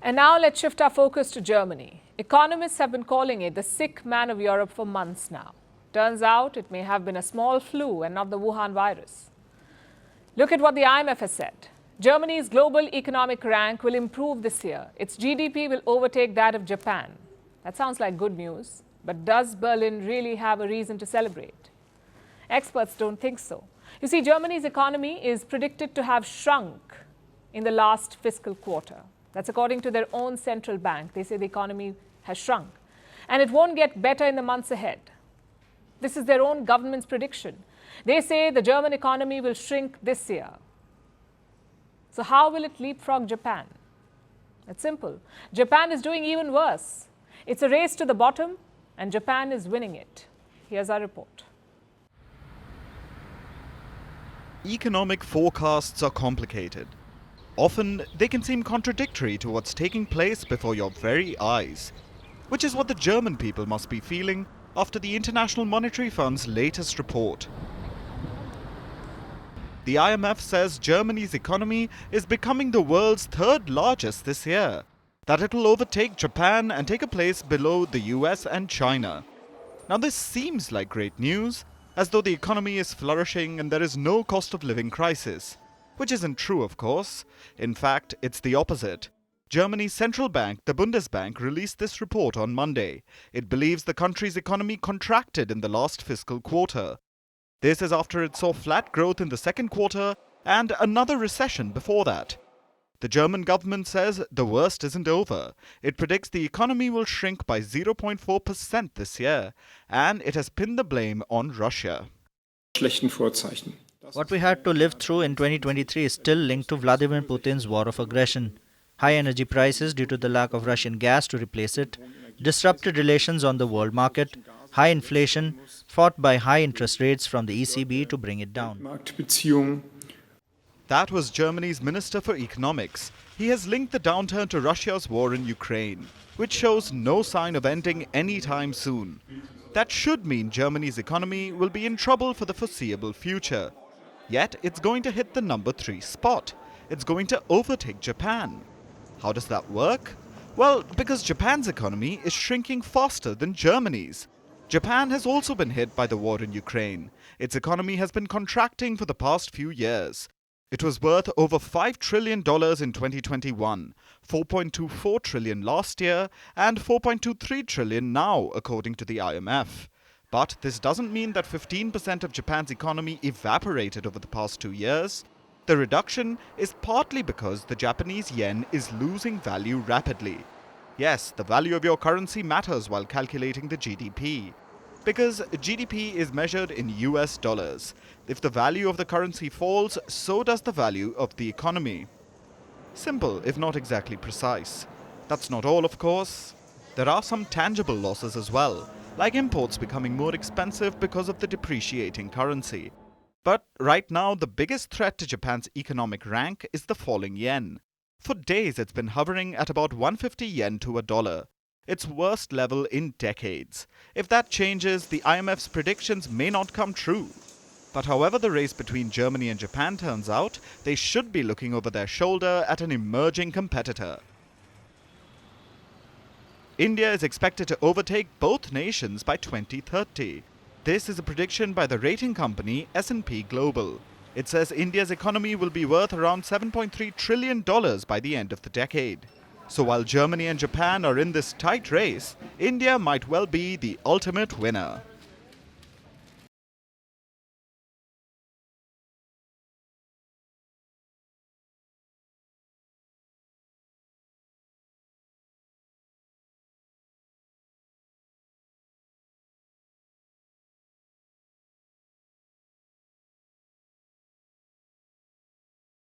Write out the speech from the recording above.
And now let's shift our focus to Germany. Economists have been calling it the sick man of Europe for months now. Turns out it may have been a small flu and not the Wuhan virus. Look at what the IMF has said. Germany's global economic rank will improve this year. Its GDP will overtake that of Japan. That sounds like good news, but does Berlin really have a reason to celebrate? Experts don't think so. You see, Germany's economy is predicted to have shrunk in the last fiscal quarter. That's according to their own central bank. They say the economy has shrunk. And it won't get better in the months ahead. This is their own government's prediction. They say the German economy will shrink this year. So how will it leapfrog Japan? It's simple. Japan is doing even worse. It's a race to the bottom, and Japan is winning it. Here's our report. Economic forecasts are complicated. Often, they can seem contradictory to what's taking place before your very eyes, which is what the German people must be feeling after the International Monetary Fund's latest report. The IMF says Germany's economy is becoming the world's third largest this year, that it will overtake Japan and take a place below the US and China. Now this seems like great news, as though the economy is flourishing and there is no cost of living crisis. Which isn't true, of course. In fact, it's the opposite. Germany's central bank, the Bundesbank, released this report on Monday. It believes the country's economy contracted in the last fiscal quarter. This is after it saw flat growth in the second quarter and another recession before that. The German government says the worst isn't over. It predicts the economy will shrink by 0.4% this year, and it has pinned the blame on Russia. What we had to live through in 2023 is still linked to Vladimir Putin's war of aggression. High energy prices due to the lack of Russian gas to replace it, disrupted relations on the world market, high inflation, fought by high interest rates from the ECB to bring it down. That was Germany's Minister for Economics. He has linked the downturn to Russia's war in Ukraine, which shows no sign of ending anytime soon. That should mean Germany's economy will be in trouble for the foreseeable future. Yet it's going to hit the number 3 spot. It's going to overtake Japan. How does that work? Well, because Japan's economy is shrinking faster than Germany's. Japan has also been hit by the war in Ukraine. Its economy has been contracting for the past few years. It was worth over $5 trillion in 2021, $4.24 trillion last year, and $4.23 trillion now, according to the IMF. But this doesn't mean that 15% of Japan's economy evaporated over the past 2 years. The reduction is partly because the Japanese yen is losing value rapidly. Yes, the value of your currency matters while calculating the GDP. Because GDP is measured in US dollars. If the value of the currency falls, so does the value of the economy. Simple, if not exactly precise. That's not all, of course. There are some tangible losses as well, like imports becoming more expensive because of the depreciating currency. But right now, the biggest threat to Japan's economic rank is the falling yen. For days, it's been hovering at about 150 yen to a dollar. Its worst level in decades. If that changes, the IMF's predictions may not come true. But however the race between Germany and Japan turns out, they should be looking over their shoulder at an emerging competitor. India is expected to overtake both nations by 2030. This is a prediction by the rating company S&P Global. It says India's economy will be worth around $7.3 trillion by the end of the decade. So while Germany and Japan are in this tight race, India might well be the ultimate winner.